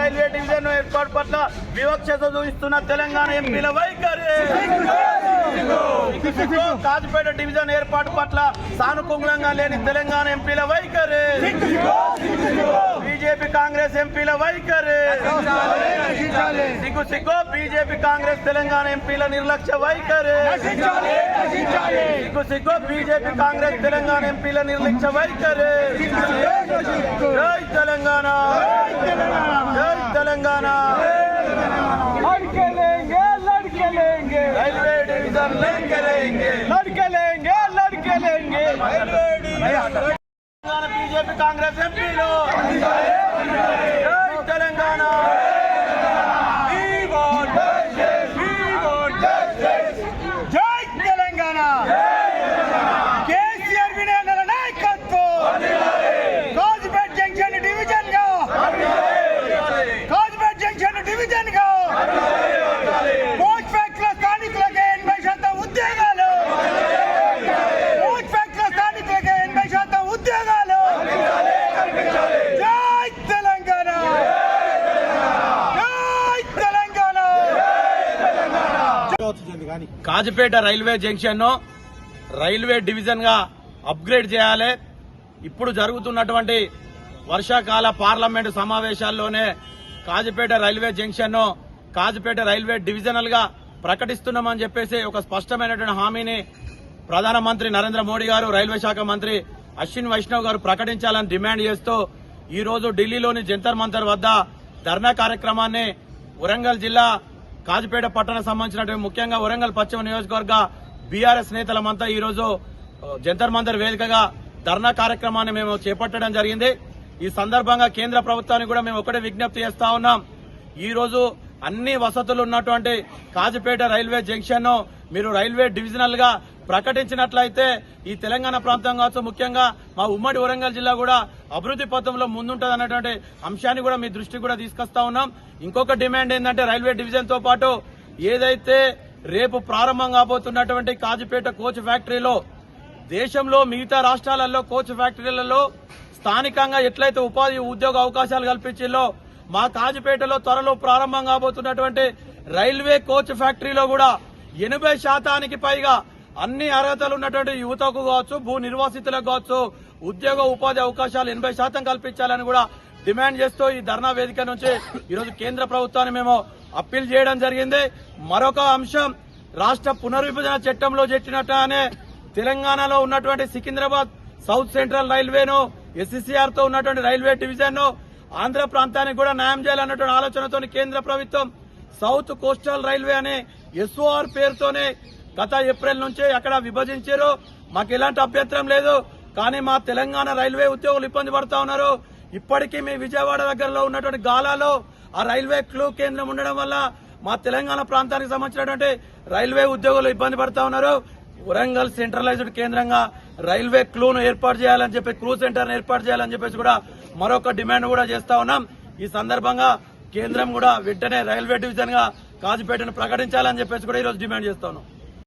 Railway division ఏర్పాటు పట్ల వివక్షత చూపిస్తున్న తెలంగాణ ఎంపీల వైఖరి, కాజుపేట డివిజన్ ఏర్పాటు పట్ల సానుకూలంగా లేని తెలంగాణ ఎంపీల వైఖరి, బీజేపీ కాంగ్రెస్ ఎంపీల వైఖరి, సిగ్గు సిగ్గు బీజేపీ కాంగ్రెస్ తెలంగాణ ఎంపీల నిర్లక్ష్య వైఖరి, సిగ్గు సిగ్గు బీజేపీ కాంగ్రెస్ తెలంగాణ ఎంపీల నిర్లక్ష్య వైఖరి. జై తెలంగాణ, జై తెలంగాణ. लड़के लेंगे రైల్వే డివిజన్ लेंगे लड़के लेंगे తెలంగాణ బీజేపీ కాంగ్రెస్ ఎంపీలు జై తెలంగాణ. జై తెలంగాణ. కేసీఆర్ వినయనల నాయకత్వం కాజుపేట జంక్షన్ డివిజన్ గా, కాజుపేట జంక్షన్ డివిజన్ గా కోచ్ ఫ్యాక్టరీలో స్థానికులకే 80% ఉద్యోగాలు, కోచ్ ఫ్యాక్టరీలో స్థానికులకే 80% ఉద్యోగాలు. జై తెలంగాణ, జై తెలంగాణ. కాజుపేట రైల్వే జంక్షన్ ను రైల్వే డివిజన్ గా అప్గ్రేడ్ చేయాలి. ఇప్పుడు జరుగుతున్నటువంటి వర్షాకాల పార్లమెంటు సమావేశాల్లోనే కాజుపేట రైల్వే జంక్షన్ ను కాజుపేట రైల్వే డివిజనల్ గా ప్రకటిస్తున్నామని చెప్పేసి ఒక స్పష్టమైనటువంటి హామీని ప్రధానమంత్రి నరేంద్ర మోడీ గారు, రైల్వే శాఖ మంత్రి అశ్విన్ వైష్ణవ్ గారు ప్రకటించాలని డిమాండ్ చేస్తూ ఈ రోజు ఢిల్లీలోని జంతర్ మంతర్ వద్ద ధర్నా కార్యక్రమాన్ని వరంగల్ జిల్లా కాజుపేట పట్టణం సంబంధించినటువంటి ముఖ్యంగా వరంగల్ పశ్చిమ నియోజకవర్గ బీఆర్ఎస్ నేతలమంతా ఈ రోజు జంతర్ మంతర్ వేదికగా ధర్నా కార్యక్రమాన్ని మేము చేపట్టడం జరిగింది. ఈ సందర్భంగా కేంద్ర ప్రభుత్వానికి కూడా మేము ఒకటే విజ్ఞప్తి చేస్తా ఉన్నాం. ఈ రోజు అన్ని వసతులు ఉన్నటువంటి కాజుపేట రైల్వే జంక్షన్ ను మీరు రైల్వే డివిజనల్ గా ప్రకటించినట్లయితే ఈ తెలంగాణ ప్రాంతం కావచ్చు, ముఖ్యంగా మా ఉమ్మడి వరంగల్ జిల్లా కూడా అభివృద్ది పథంలో ముందుంటుంది అన్నటువంటి అంశాన్ని కూడా మీ దృష్టికి కూడా తీసుకొస్తా ఉన్నాం. ఇంకొక డిమాండ్ ఏంటంటే రైల్వే డివిజన్ తో పాటు ఏదైతే రేపు ప్రారంభం కాబోతున్నటువంటి కాజుపేట కోచ్ ఫ్యాక్టరీలో దేశంలో మిగతా రాష్ట్రాలలో కోచ్ ఫ్యాక్టరీలలో స్థానికంగా ఎట్లయితే ఉపాధి ఉద్యోగ అవకాశాలు కల్పించిందో మా కాజుపేటలో త్వరలో ప్రారంభం కాబోతున్నటువంటి రైల్వే కోచ్ ఫ్యాక్టరీలో కూడా 80% పైగా అన్ని అర్హతలు ఉన్నటువంటి యువతకు కావచ్చు, భూ నిర్వాసితులకు కావచ్చు ఉద్యోగ ఉపాధి అవకాశాలు 80% కల్పించాలని కూడా డిమాండ్ చేస్తూ ఈ ధర్నా వేదిక నుంచి ఈరోజు కేంద్ర ప్రభుత్వాన్ని మేము అప్పీల్ చేయడం జరిగింది. మరొక అంశం, రాష్ట్ర పునర్విభజన చట్టంలో చెప్పినట్టుగానే తెలంగాణలో ఉన్నటువంటి సికింద్రాబాద్ సౌత్ సెంట్రల్ రైల్వేను, ఎస్సీసీఆర్ తో ఉన్నటువంటి రైల్వే డివిజన్ ను ఆంధ్ర ప్రాంతానికి కూడా న్యాయం చేయాలన్నటువంటి ఆలోచనతో కేంద్ర ప్రభుత్వం సౌత్ కోస్టల్ రైల్వే అనే ఎస్ఓఆర్ పేరుతోనే గత ఏప్రిల్ నుంచి అక్కడ విభజించారు. మాకు ఎలాంటి అభ్యంతరం లేదు. కానీ మా తెలంగాణ రైల్వే ఉద్యోగులు ఇబ్బంది పడతా ఉన్నారు. ఇప్పటికీ మీ విజయవాడ దగ్గరలో ఉన్నటువంటి గాలాలో ఆ రైల్వే క్లూ కేంద్రం ఉండడం వల్ల మా తెలంగాణ ప్రాంతానికి సంబంధించినటువంటి రైల్వే ఉద్యోగులు ఇబ్బంది పడతా ఉన్నారు. వరంగల్ సెంట్రలైజ్డ్ కేంద్రంగా రైల్వే క్లూను ఏర్పాటు చేయాలని చెప్పి, క్లూ సెంటర్ ఏర్పాటు చేయాలని చెప్పేసి కూడా మరొక డిమాండ్ కూడా చేస్తా ఉన్నాం. ఈ సందర్భంగా కేంద్రం కూడా వెంటనే రైల్వే డివిజన్ గా కాజుపేటను ప్రకటించాలని చెప్పేసి కూడా ఈరోజు డిమాండ్ చేస్తా ఉన్నాం.